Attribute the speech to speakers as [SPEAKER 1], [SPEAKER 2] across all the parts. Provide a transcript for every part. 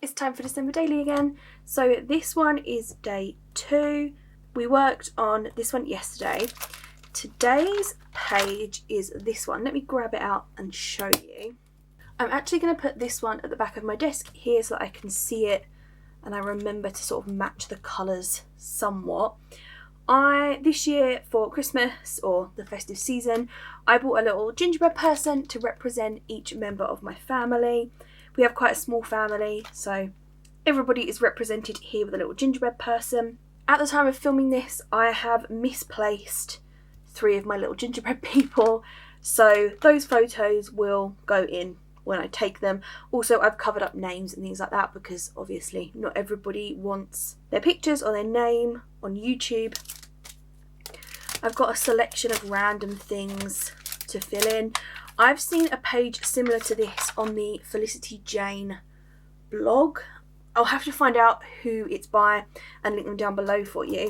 [SPEAKER 1] It's time for December Daily again. So this one is day 2. We worked on this one yesterday. Today's page is this one. Let me grab it out and show you. I'm actually going to put this one at the back of my desk here so that I can see it and I remember to sort of match the colours somewhat. This year for Christmas or the festive season, I bought a little gingerbread person to represent each member of my family. We have quite a small family, so everybody is represented here with a little gingerbread person. At the time of filming this, I have misplaced 3 of my little gingerbread people, so those photos will go in when I take them. Also, I've covered up names and things like that because obviously not everybody wants their pictures or their name on YouTube. I've got a selection of random things to fill in. I've seen a page similar to this on the Felicity Jane blog. I'll have to find out who it's by and link them down below for you.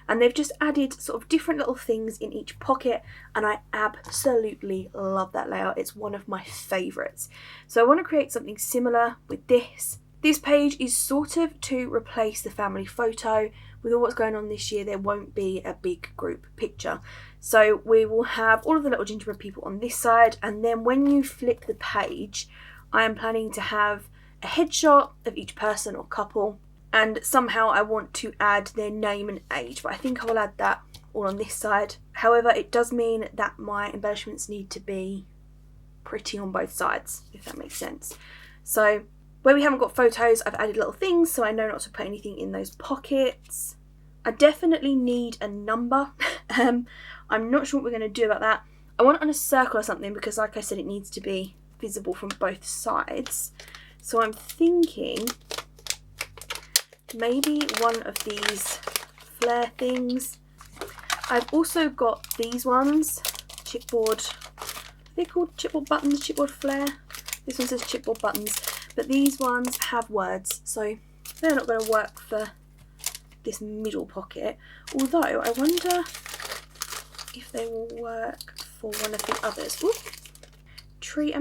[SPEAKER 1] And they've just added sort of different little things in each pocket and I absolutely love that layout. It's one of my favourites. So I want to create something similar with this. This page is sort of to replace the family photo. With all what's going on this year, there won't be a big group picture. So we will have all of the little gingerbread people on this side, and then when you flip the page, I am planning to have a headshot of each person or couple, and somehow I want to add their name and age, but I think I will add that all on this side. However, it does mean that my embellishments need to be pretty on both sides, if that makes sense. So where we haven't got photos, I've added little things so I know not to put anything in those pockets. I definitely need a number. I'm not sure what we're going to do about that. I want it on a circle or something because, like I said, it needs to be visible from both sides. So I'm thinking maybe one of these flare things. I've also got these ones, chipboard, they're called chipboard buttons, chipboard flare. This one says chipboard buttons. But these ones have words, so they're not going to work for this middle pocket. Although, I wonder if they will work for one of the others. Ooh. Tree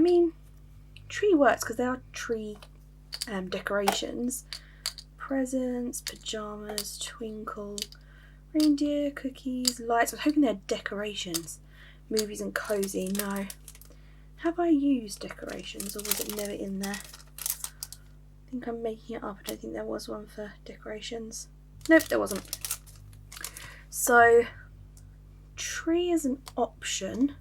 [SPEAKER 1] works because they are tree decorations. Presents, pyjamas, twinkle, reindeer, cookies, lights. I was hoping they're decorations. Movies and cozy, no. Have I used decorations or was it never in there? I think I'm making it up. I don't think there was one for decorations. Nope, there wasn't. So, tree is an option.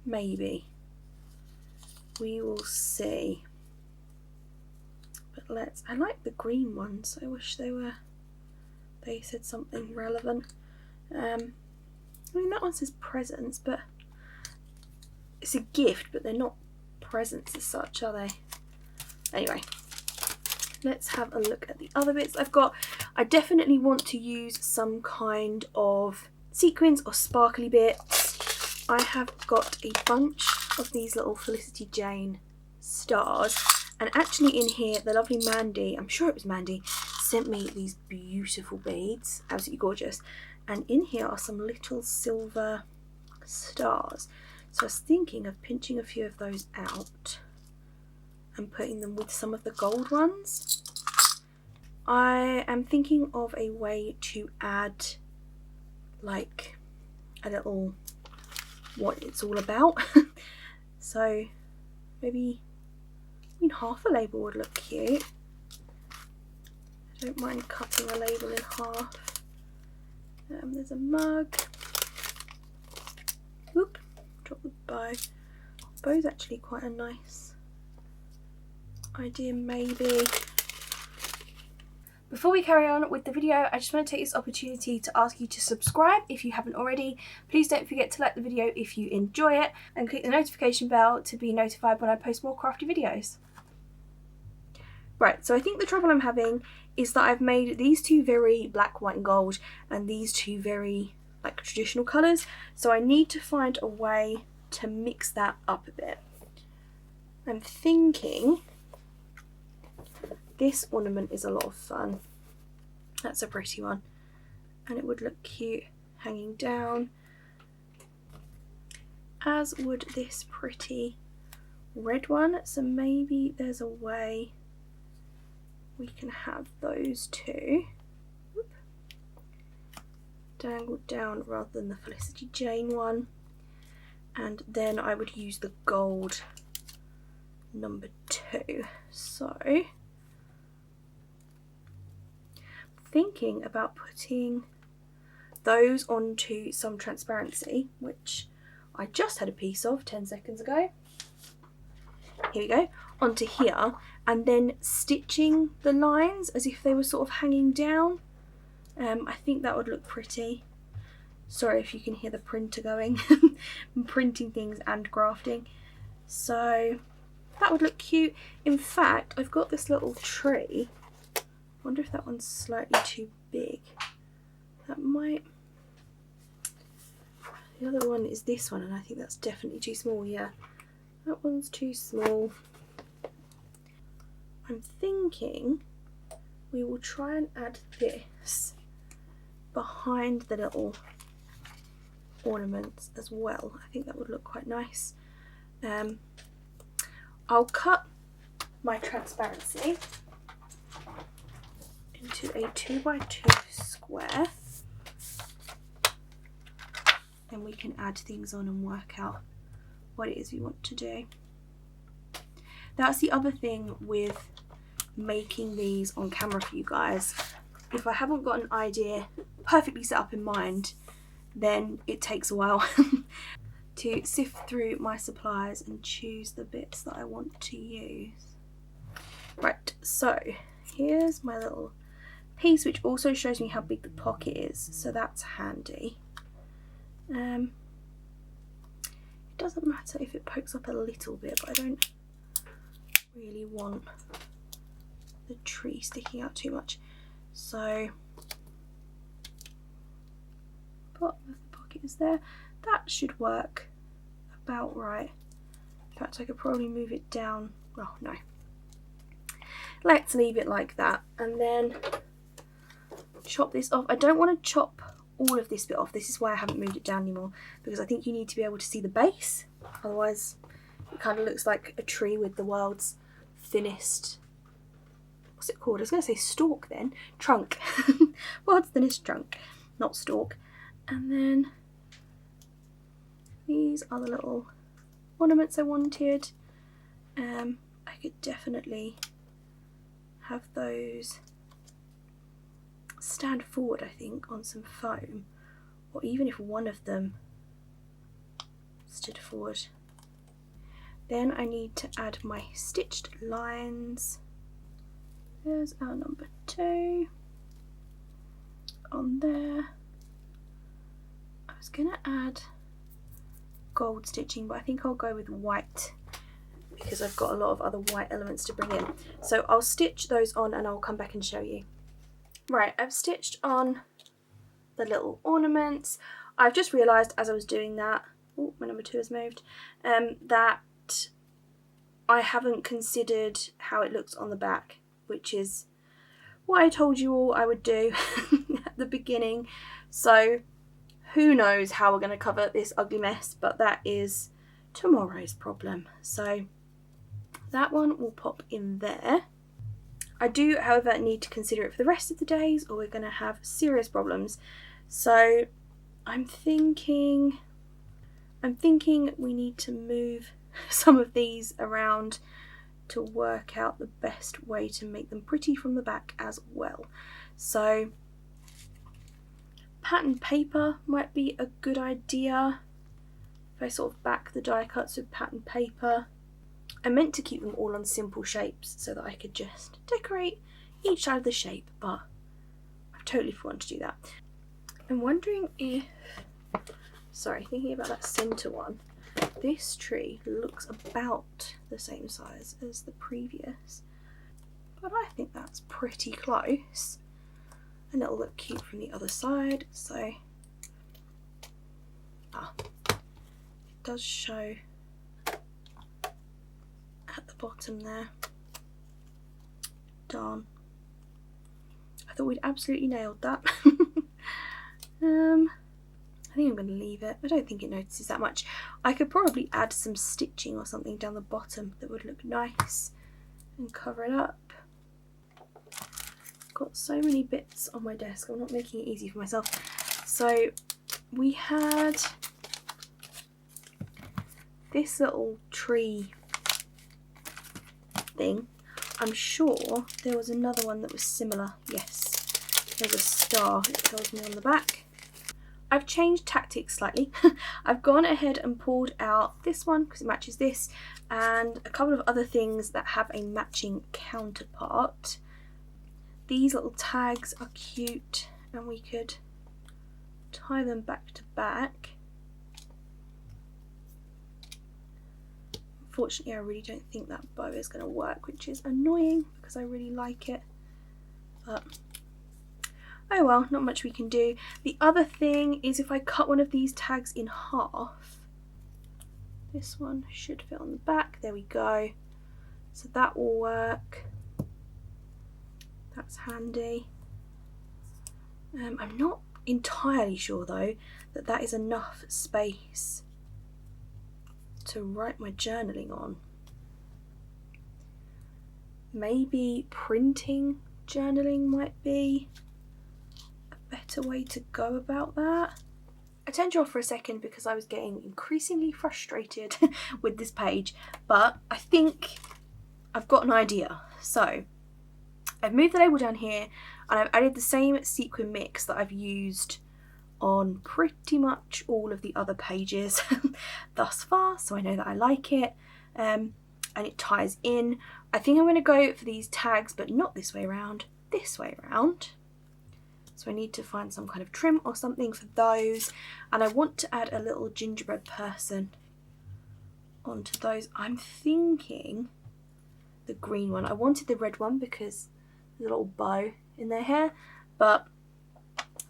[SPEAKER 1] Maybe. We will see. But I like the green ones. I wish they said something relevant. I mean, that one says presents, but it's a gift, but they're not presents as such, are they? Anyway, let's have a look at the other bits I've got. I definitely want to use some kind of sequins or sparkly bits. I have got a bunch of these little Felicity Jane stars, and actually in here the lovely Mandy, I'm sure it was Mandy, sent me these beautiful beads, absolutely gorgeous, and in here are some little silver stars. So I was thinking of pinching a few of those out and putting them with some of the gold ones. I am thinking of a way to add like a little what it's all about. So maybe, half a label would look cute. I don't mind cutting a label in half. There's a mug. Whoop. Drop the bow. Bow's actually quite a nice idea, maybe. Before we carry on with the video, I just want to take this opportunity to ask you to subscribe if you haven't already. Please don't forget to like the video if you enjoy it and click the notification bell to be notified when I post more crafty videos. Right, so I think the trouble I'm having is that I've made these 2 very black, white and gold and these 2 very like traditional colours, so I need to find a way to mix that up a bit. I'm thinking this ornament is a lot of fun. That's a pretty one and it would look cute hanging down, as would this pretty red one, so maybe there's a way we can have those two dangled down rather than the Felicity Jane one. And then I would use the gold number 2. So thinking about putting those onto some transparency, which I just had a piece of 10 seconds ago. Here we go, onto here, and then stitching the lines as if they were sort of hanging down. I think that would look pretty. Sorry if you can hear the printer going. I'm printing things and grafting. So that would look cute. In fact, I've got this little tree. I wonder if that one's slightly too big. That might... The other one is this one, and I think that's definitely too small. Yeah, that one's too small. I'm thinking we will try and add this behind the little ornaments as well. I think that would look quite nice. I'll cut my transparency into a 2x2 square, and we can add things on and work out what it is we want to do. That's the other thing with making these on camera for you guys. If I haven't got an idea perfectly set up in mind, then it takes a while to sift through my supplies and choose the bits that I want to use. Right, so here's my little piece, which also shows me how big the pocket is, so that's handy. It doesn't matter if it pokes up a little bit, but I don't really want the tree sticking out too much. So bottom of the pocket is there. That should work about right. In fact, I could probably move it down. Oh no. Let's leave it like that, and then chop this off. I don't want to chop all of this bit off. This is why I haven't moved it down anymore, because I think you need to be able to see the base. Otherwise it kind of looks like a tree with the world's thinnest, what's it called? I was going to say stalk then. Trunk. World's thinnest trunk, not stalk. And then these are the little ornaments I wanted. I could definitely have those stand forward, I think, on some foam, or even if one of them stood forward. Then I need to add my stitched lines. There's our number 2 on there. I was gonna add gold stitching, but I think I'll go with white because I've got a lot of other white elements to bring in. So I'll stitch those on and I'll come back and show you. Right, I've stitched on the little ornaments. I've just realised as I was doing that, oh, my number 2 has moved, that I haven't considered how it looks on the back, which is what I told you all I would do at the beginning. So who knows how we're going to cover this ugly mess, but that is tomorrow's problem. So that one will pop in there. I do, however, need to consider it for the rest of the days, or we're going to have serious problems. So I'm thinking we need to move some of these around to work out the best way to make them pretty from the back as well. So pattern paper might be a good idea. If I sort of back the die cuts with pattern paper. I meant to keep them all on simple shapes so that I could just decorate each side of the shape, but I've totally forgotten to do that. I'm wondering if, sorry, thinking about that centre one, this tree looks about the same size as the previous, but I think that's pretty close, and it'll look cute from the other side. So it does show at the bottom there. Darn, I thought we'd absolutely nailed that. I think I'm going to leave it. I don't think it notices that much. I could probably add some stitching or something down the bottom that would look nice and cover it up. Got so many bits on my desk, I'm not making it easy for myself. So we had this little tree thing. I'm sure there was another one that was similar. Yes, there's a star, it tells me on the back. I've changed tactics slightly. I've gone ahead and pulled out this one because it matches this, and a couple of other things that have a matching counterpart. These little tags are cute, and we could tie them back to back. Unfortunately, I really don't think that bow is going to work, which is annoying because I really like it. But oh well, not much we can do. The other thing is if I cut one of these tags in half, this one should fit on the back. There we go. So that will work. That's handy. I'm not entirely sure though that that is enough space to write my journaling on. Maybe printing journaling might be a better way to go about that. I turned you off for a second because I was getting increasingly frustrated with this page, but I think I've got an idea. So I've moved the label down here and I've added the same sequin mix that I've used on pretty much all of the other pages thus far, so I know that I like it, and it ties in. I think I'm going to go for these tags, but not this way around, this way around. So I need to find some kind of trim or something for those, and I want to add a little gingerbread person onto those. I'm thinking the green one. I wanted the red one because there's a little bow in their hair, but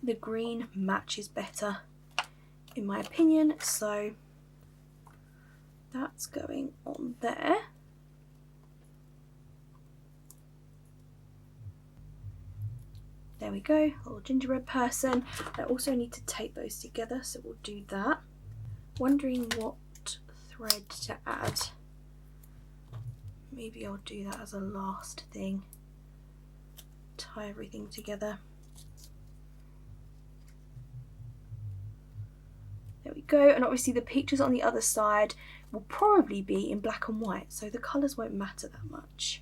[SPEAKER 1] the green matches better in my opinion, so that's going on there. There we go, little gingerbread person. I also need to tape those together, so we'll do that. Wondering what thread to add. Maybe I'll do that as a last thing. Tie everything together. There we go, and obviously the pictures on the other side will probably be in black and white, so the colours won't matter that much,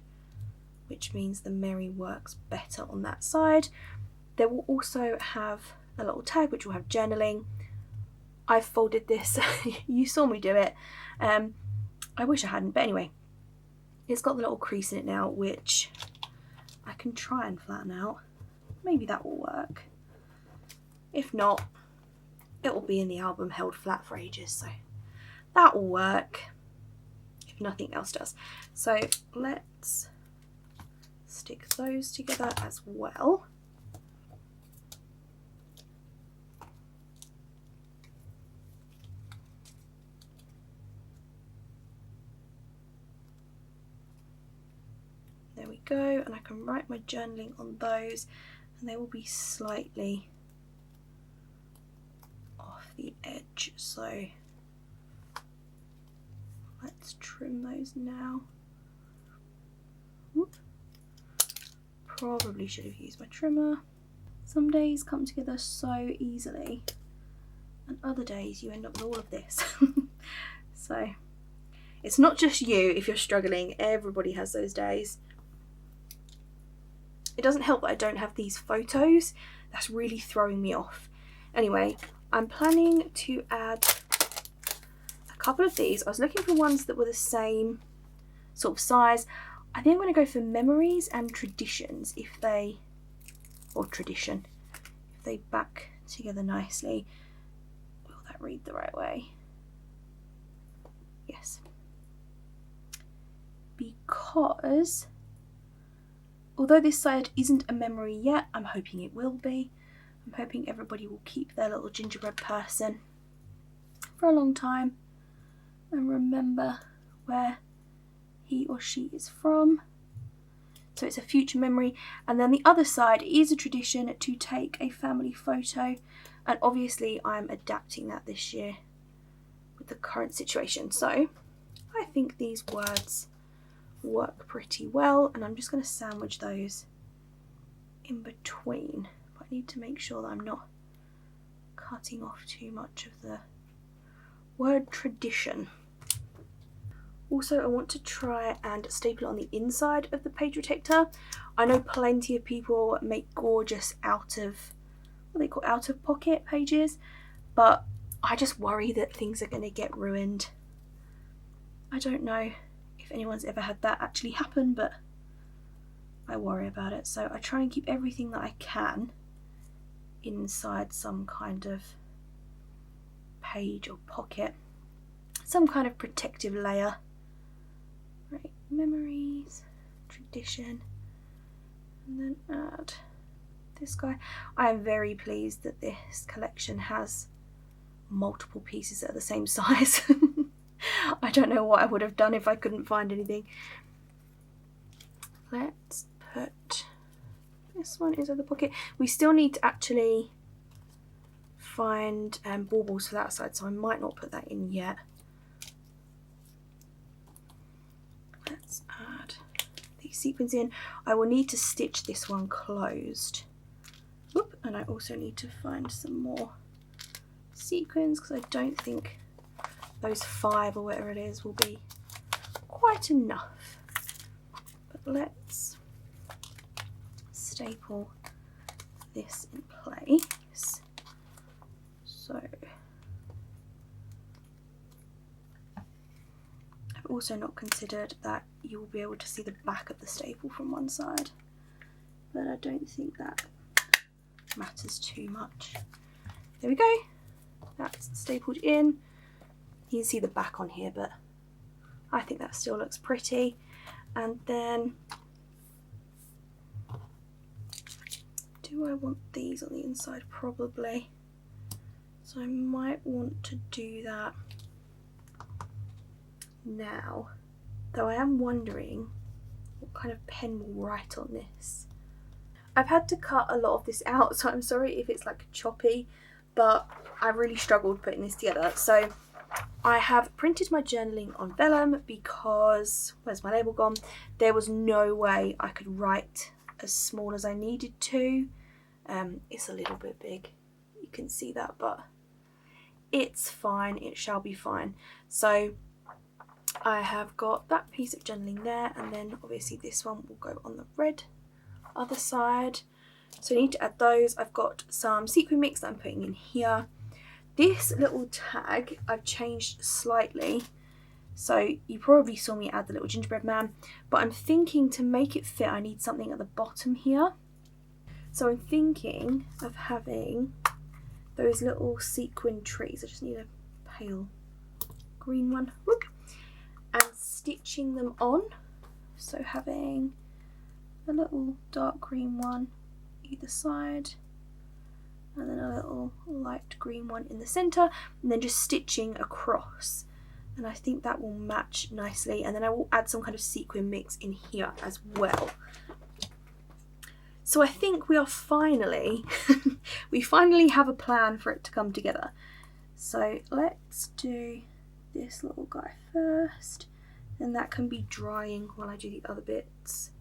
[SPEAKER 1] which means the Merry works better on that side. There will also have a little tag which will have journaling. I've folded this, you saw me do it. I wish I hadn't, but anyway, it's got the little crease in it now, which I can try and flatten out. Maybe that will work. If not, it will be in the album held flat for ages, so that will work if nothing else does. So let's stick those together as well. There we go, and I can write my journaling on those, and they will be slightly the edge, so let's trim those now. Whoop. Probably should have used my trimmer. Some days come together so easily and other days you end up with all of this. So it's not just you if you're struggling, everybody has those days. It doesn't help that I don't have these photos. That's really throwing me off. Anyway, I'm planning to add a couple of these. I was looking for ones that were the same sort of size. I think I'm going to go for memories and traditions if they, or tradition, if they back together nicely. Will that read the right way? Yes. Because although this side isn't a memory yet, I'm hoping it will be. I'm hoping everybody will keep their little gingerbread person for a long time and remember where he or she is from. So it's a future memory. And then the other side is a tradition to take a family photo and obviously I'm adapting that this year with the current situation. So I think these words work pretty well, and I'm just going to sandwich those in between. But I need to make sure that I'm not cutting off too much of the word tradition. Also, I want to try and staple it on the inside of the page protector. I know plenty of people make gorgeous out of pocket pages, but I just worry that things are going to get ruined. I don't know if anyone's ever had that actually happen, but I worry about it. So I try and keep everything that I can inside some kind of page or pocket, some kind of protective layer. Right, memories, tradition, and then add this guy. I am very pleased that this collection has multiple pieces that are the same size. I don't know what I would have done if I couldn't find anything. Let's put this one inside the pocket. We still need to actually find baubles for that side, so I might not put that in yet. Let's add these sequins in. I will need to stitch this one closed. Whoop, and I also need to find some more sequins because I don't think those 5 or whatever it is will be quite enough. But let's staple this in place. So I've also not considered that you will be able to see the back of the staple from one side, but I don't think that matters too much. There we go, that's stapled in. You can see the back on here, but I think that still looks pretty. And then, do I want these on the inside? Probably. So I might want to do that now, though I am wondering what kind of pen will write on this. I've had to cut a lot of this out, so I'm sorry if it's like choppy, but I really struggled putting this together. So I have printed my journaling on vellum because, where's my label gone? There was no way I could write as small as I needed to. It's a little bit big, you can see that, but it's fine, it shall be fine. So I have got that piece of journaling there, and then obviously this one will go on the red other side. So I need to add those. I've got some sequin mix that I'm putting in here. This little tag I've changed slightly, so you probably saw me add the little gingerbread man, but I'm thinking to make it fit I need something at the bottom here. So I'm thinking of having those little sequin trees. I just need a pale green one. Whoop. And stitching them on. So having a little dark green one either side, and then a little light green one in the centre, and then just stitching across. And I think that will match nicely. And then I will add some kind of sequin mix in here as well. So I think we are finally, we finally have a plan for it to come together. So let's do this little guy first, and that can be drying while I do the other bits.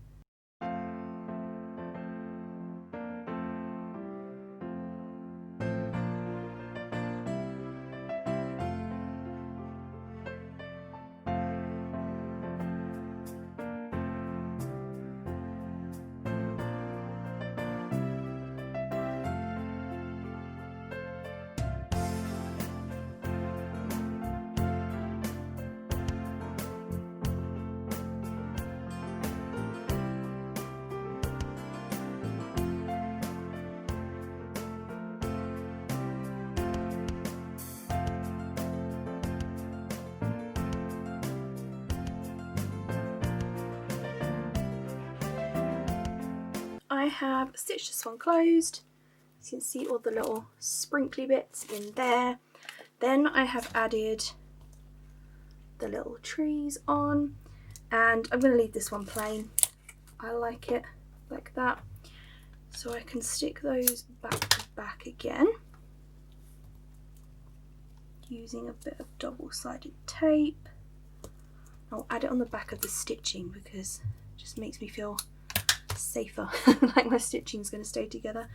[SPEAKER 1] I have stitched this one closed. You can see all the little sprinkly bits in there. Then I have added the little trees on, and I'm going to leave this one plain. I like it like that. So I can stick those back to back again. using a bit of double-sided tape. I'll add it on the back of the stitching because it just makes me feel safer, like my stitching's going to stay together.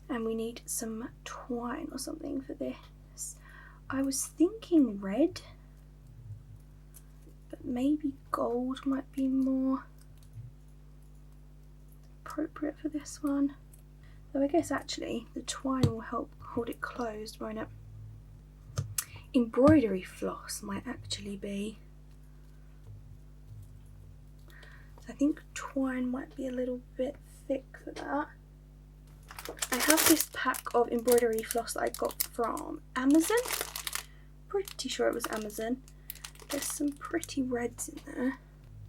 [SPEAKER 1] And we need some twine or something for this. I was thinking red, but maybe gold might be more appropriate for this one. Though I guess actually the twine will help hold it closed, won't it? Embroidery floss might actually be. So I think twine might be a little bit thick for that. I have this pack of embroidery floss that I got from Amazon. Pretty sure it was Amazon. There's some pretty reds in there.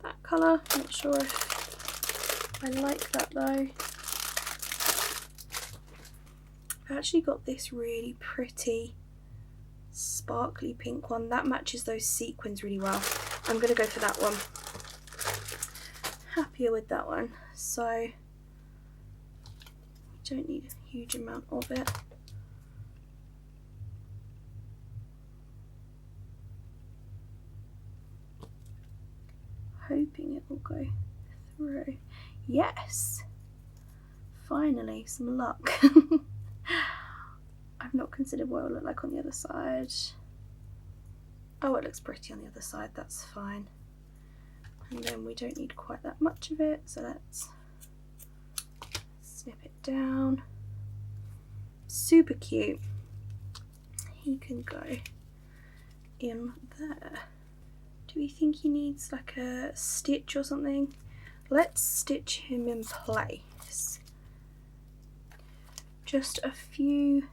[SPEAKER 1] That colour, not sure if I like that though. I've actually got this really pretty sparkly pink one. That matches those sequins really well. I'm going to go for that one. Happier with that one. So don't need a huge amount of it. Hoping it will go through. Yes! Finally, some luck. I've not considered what it will look like on the other side. Oh, it looks pretty on the other side, that's fine. And then we don't need quite that much of it, so let's snip it down. Super cute. He can go in there. Do we think he needs like a stitch or something? Let's stitch him in place. Just a few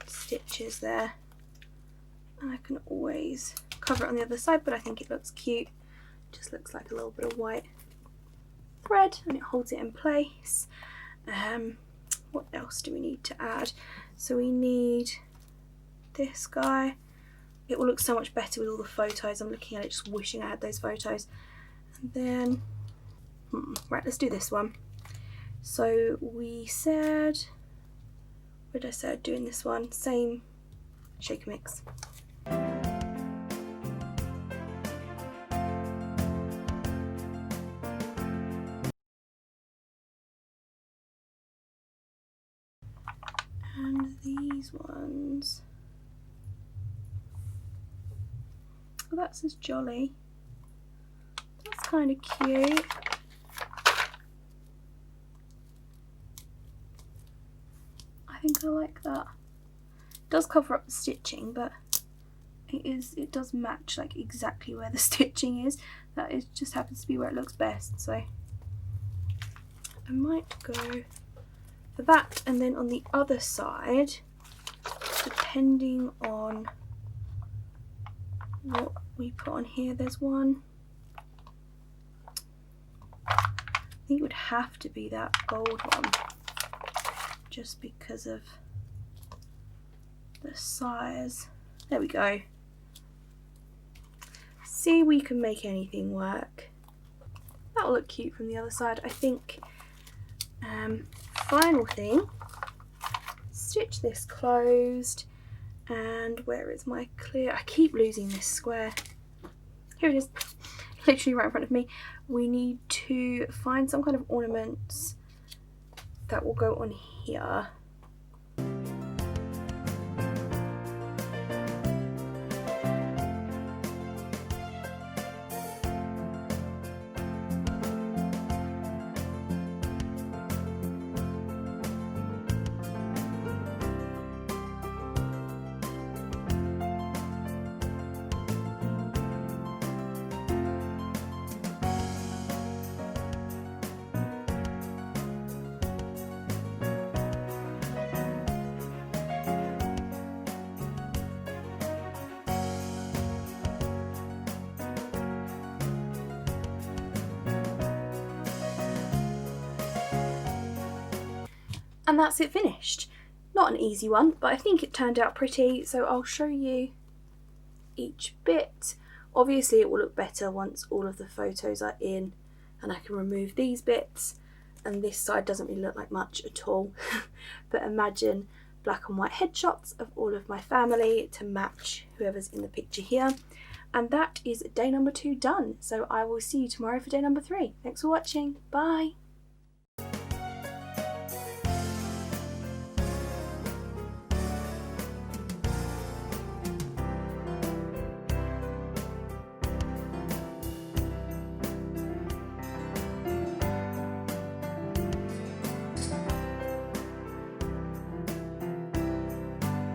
[SPEAKER 1] stitches there. And I can always cover it on the other side, but I think it looks cute. Just looks like a little bit of white thread and it holds it in place. What else do we need to add? So we need this guy. It will look so much better with all the photos. I'm looking at it just wishing I had those photos. And then right, let's do this one. So we said, what did I say doing this one? Same shake and mix. And these ones, oh, that says jolly. That's kind of cute. I think I like that. It does cover up the stitching, but it does match like exactly where the stitching is. That is just happens to be where it looks best. So I might go for that, and then on the other side, depending on what we put on here, there's one. I think it would have to be that gold one, just because of the size. There we go. See, we can make anything work. That'll look cute from the other side, I think. Final thing, stitch this closed, and where is my clear? I keep losing this square. Here it is, literally right in front of me. We need to find some kind of ornaments that will go on here. And that's it finished. Not an easy one, but I think it turned out pretty, so I'll show you each bit. Obviously it will look better once all of the photos are in and I can remove these bits, and this side doesn't really look like much at all. But imagine black and white headshots of all of my family to match whoever's in the picture here. And that is day number 2 done. So I will see you tomorrow for day number 3. Thanks for watching. Bye.